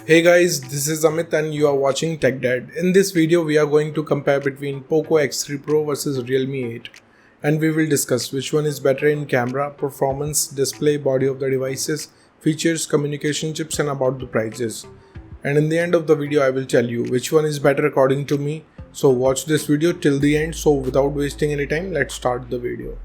Hey guys, this is Amit and you are watching Tech Dad. In this video, we are going to compare between Poco X3 Pro versus Realme 8, and we will discuss which one is better in camera, performance, display, body of the devices, features, communication chips, and about the prices. And in the end of the video, I will tell you which one is better according to me. So watch this video till the end. So without wasting any time, let's start the video.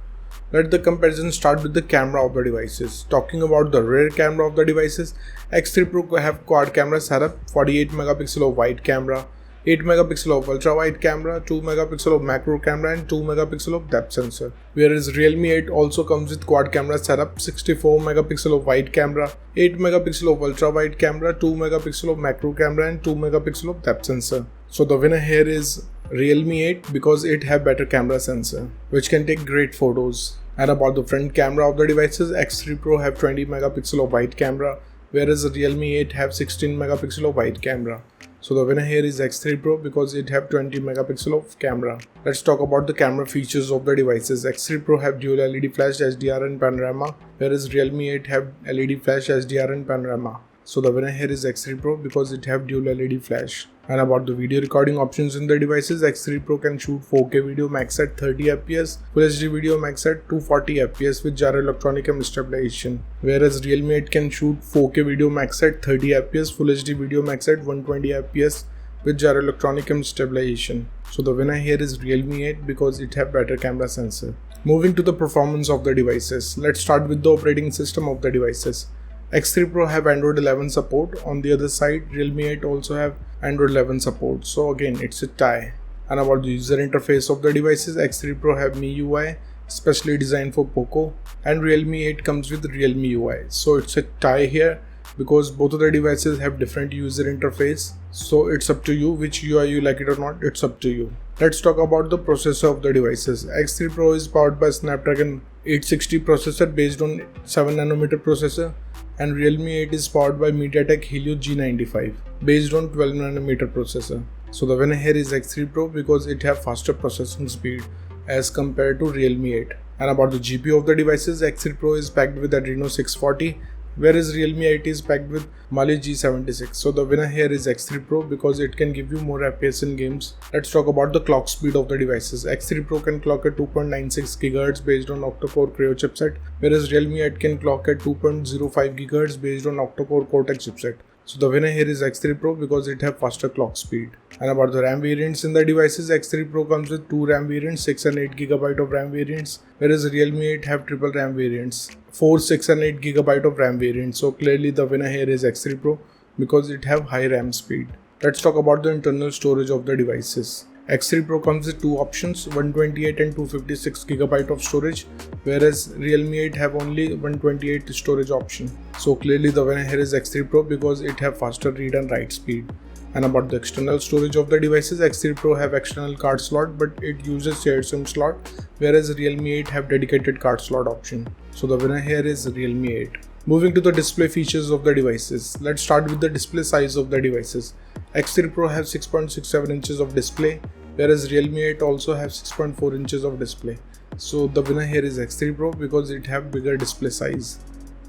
Let the comparison start with the camera of the devices. Talking about the rear camera of the devices, X3 Pro have quad camera setup, 48 megapixel of wide camera, 8 megapixel of ultra wide camera, 2 megapixel of macro camera and 2 megapixel of depth sensor. Whereas Realme 8 also comes with quad camera setup, 64 megapixel of wide camera, 8 megapixel of ultra wide camera, 2 megapixel of macro camera and 2 megapixel of depth sensor. So the winner here is Realme 8 because it have better camera sensor which can take great photos. And about the front camera of the devices, X3 Pro have 20 megapixel of wide camera whereas Realme 8 have 16 megapixel of wide camera. So the winner here is X3 Pro because it have 20 megapixel of camera. Let's talk about the camera features of the devices. X3 Pro have dual LED flash HDR and panorama whereas Realme 8 have LED flash HDR and panorama. So the winner here is X3 Pro because it have dual LED flash. And about the video recording options in the devices, X3 Pro can shoot 4K video max at 30 fps, Full HD video max at 240 fps with gyro electronic M stabilization. Whereas Realme 8 can shoot 4K video max at 30 fps, Full HD video max at 120 fps with gyro electronic M stabilization. So the winner here is Realme 8 because it have better camera sensor. Moving to the performance of the devices, let's start with the operating system of the devices. X3 Pro have Android 11 support. On the other side, Realme 8 also have Android 11 support. So again, it's a tie. And about the user interface of the devices, X3 Pro have MIUI, specially designed for Poco, and Realme 8 comes with Realme UI. So it's a tie here because both of the devices have different user interface. So it's up to you which UI you like it or not, it's up to you. Let's talk about the processor of the devices. X3 Pro is powered by Snapdragon 860 processor based on 7nm processor, and Realme 8 is powered by MediaTek Helio G95 based on 12nm processor. So the winner here is X3 Pro because it have faster processing speed as compared to Realme 8. And about the GPU of the devices, X3 Pro is packed with Adreno 640 whereas Realme 8 is packed with Mali G76. So the winner here is X3 Pro because it can give you more FPS in games. Let's talk about the clock speed of the devices. X3 Pro can clock at 2.96 GHz based on octa-core Creo chipset, whereas Realme 8 can clock at 2.05 GHz based on octa-core Cortex chipset. So the winner here is X3 Pro because it have faster clock speed. And about the RAM variants in the devices, X3 Pro comes with 2 RAM variants, 6 and 8 GB of RAM variants, whereas Realme 8 have triple RAM variants, 4, 6 and 8 GB of RAM variants. So clearly the winner here is X3 Pro because it have high RAM speed. Let's talk about the internal storage of the devices. X3 Pro comes with two options, 128 and 256 GB of storage, whereas Realme 8 have only 128 storage option. So clearly the winner here is X3 Pro because it have faster read and write speed. And about the external storage of the devices, X3 Pro have external card slot but it uses shared SIM slot, whereas Realme 8 have dedicated card slot option. So the winner here is Realme 8. Moving to the display features of the devices, let's start with the display size of the devices. X3 Pro have 6.67 inches of display, whereas Realme 8 also have 6.4 inches of display. So the winner here is X3 Pro because it have bigger display size.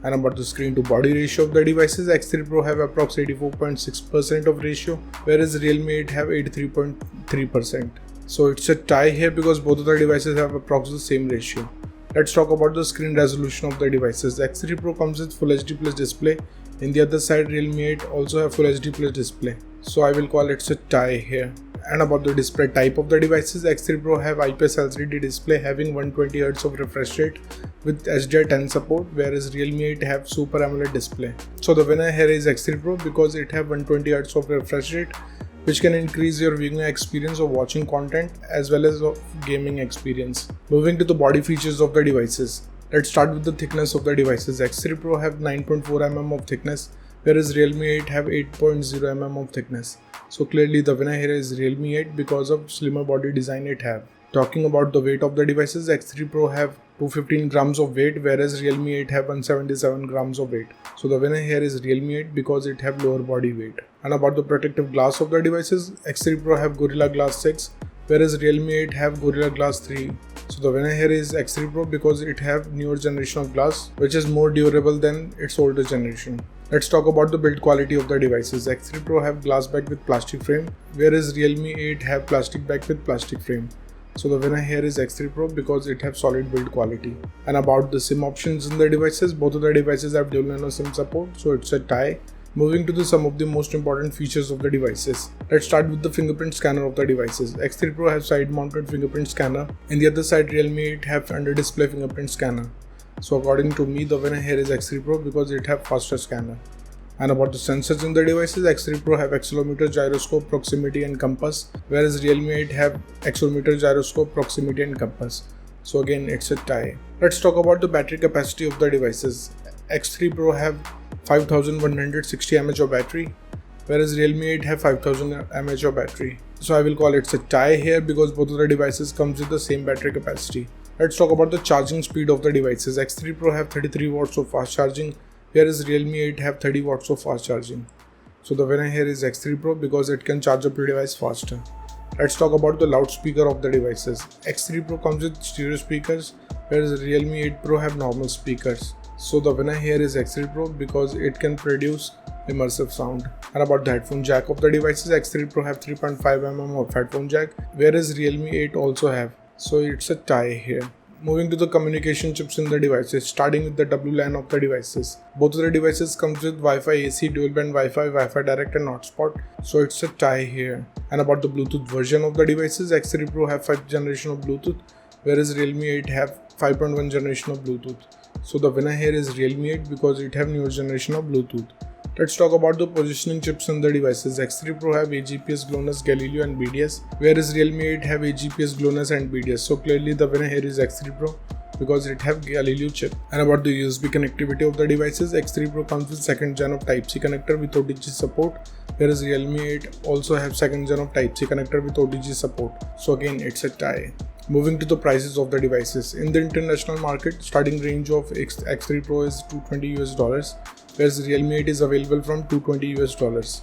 And about the screen to body ratio of the devices, X3 Pro have approx 84.6% of ratio, whereas Realme 8 have 83.3%. So it's a tie here because both of the devices have approx the same ratio. Let's talk about the screen resolution of the devices. X3 Pro comes with Full HD Plus display. In the other side, Realme 8 also have Full HD Plus display. So I will call it a tie here. And about the display type of the devices, X3 Pro have IPS LCD display having 120Hz of refresh rate with HDR10 support, whereas Realme 8 have Super AMOLED display. So the winner here is X3 Pro because it have 120Hz of refresh rate, which can increase your viewing experience of watching content as well as of gaming experience. Moving to the body features of the devices. Let's start with the thickness of the devices. X3 Pro have 9.4 mm of thickness, whereas Realme 8 have 8.0 mm of thickness. So clearly the winner here is Realme 8 because of slimmer body design it have. Talking about the weight of the devices, X3 Pro have 215 grams of weight, whereas Realme 8 have 177 grams of weight. So the winner here is Realme 8 because it have lower body weight. And about the protective glass of the devices, X3 Pro have Gorilla Glass 6, whereas Realme 8 have Gorilla Glass 3. So the winner here is X3 Pro because it have newer generation of glass which is more durable than its older generation. Let's talk about the build quality of the devices. X3 Pro have glass back with plastic frame, whereas Realme 8 have plastic back with plastic frame. So the winner here is X3 Pro because it have solid build quality. And about the SIM options in the devices, both of the devices have dual nano SIM support, so it's a tie. Moving to some of the most important features of the devices. Let's start with the fingerprint scanner of the devices. X3 Pro have side mounted fingerprint scanner. In the other side, Realme 8 have under display fingerprint scanner. So according to me, the winner here is X3 Pro because it have faster scanner. And about the sensors in the devices, X3 Pro have accelerometer, gyroscope, proximity and compass, whereas Realme 8 have accelerometer, gyroscope, proximity and compass. So again, it's a tie. Let's talk about the battery capacity of the devices. X3 Pro have 5160 mAh of battery, whereas Realme 8 have 5000 mAh of battery. So I will call it a tie here because both of the devices comes with the same battery capacity. Let's talk about the charging speed of the devices. X3 Pro have 33 watts of fast charging, whereas Realme 8 have 30 watts of fast charging. So the winner here is X3 Pro because it can charge up your device faster. Let's talk about the loudspeaker of the devices. X3 Pro comes with stereo speakers, whereas Realme 8 Pro have normal speakers. So the winner here is X3 Pro because it can produce immersive sound. And about the headphone jack of the devices, X3 Pro have 3.5mm of headphone jack, whereas Realme 8 also have. So it's a tie here. Moving to the communication chips in the devices, starting with the WLAN of the devices. Both of the devices comes with Wi-Fi AC, dual band Wi-Fi, Wi-Fi direct and hotspot. So it's a tie here. And about the Bluetooth version of the devices, X3 Pro have 5th generation of Bluetooth, whereas Realme 8 have 5.1 generation of Bluetooth. So the winner here is Realme 8 because it have newer generation of Bluetooth. Let's talk about the positioning chips in the devices. X3 Pro have AGPS, GLONASS, Galileo and BDS, whereas Realme 8 have AGPS, GLONASS and BDS. So clearly the winner here is X3 Pro because it have Galileo chip. And about the USB connectivity of the devices, X3 Pro comes with 2nd gen of Type-C connector with OTG support, whereas Realme 8 also have 2nd gen of Type-C connector with OTG support. So again, it's a tie. Moving to the prices of the devices. In the international market, starting range of X3 Pro is $220, whereas Realme 8 is available from $220.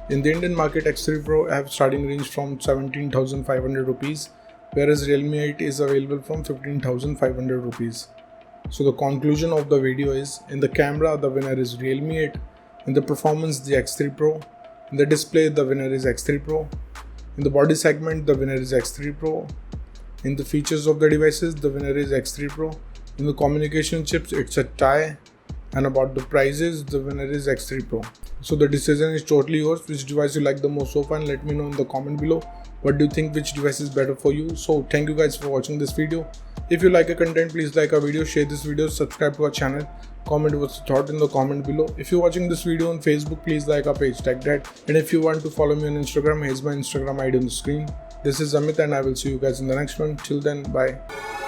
In the Indian market, X3 Pro have starting range from 17,500 rupees, whereas Realme 8 is available from 15,500 rupees. So the conclusion of the video is, in the camera, the winner is Realme 8, in the performance, the X3 Pro, in the display, the winner is X3 Pro, in the body segment, the winner is X3 Pro, in the features of the devices, the winner is X3 Pro. In the communication chips, it's a tie. And about the prices, the winner is X3 Pro. So the decision is totally yours. Which device you like the most so far, and let me know in the comment below. What do you think, which device is better for you? So thank you guys for watching this video. If you like our content, please like our video, share this video, subscribe to our channel, comment what's your thought in the comment below. If you're watching this video on Facebook, please like our page, tag that. And if you want to follow me on Instagram, here's my Instagram ID on the screen. This is Amit and I will see you guys in the next one. Till then, bye.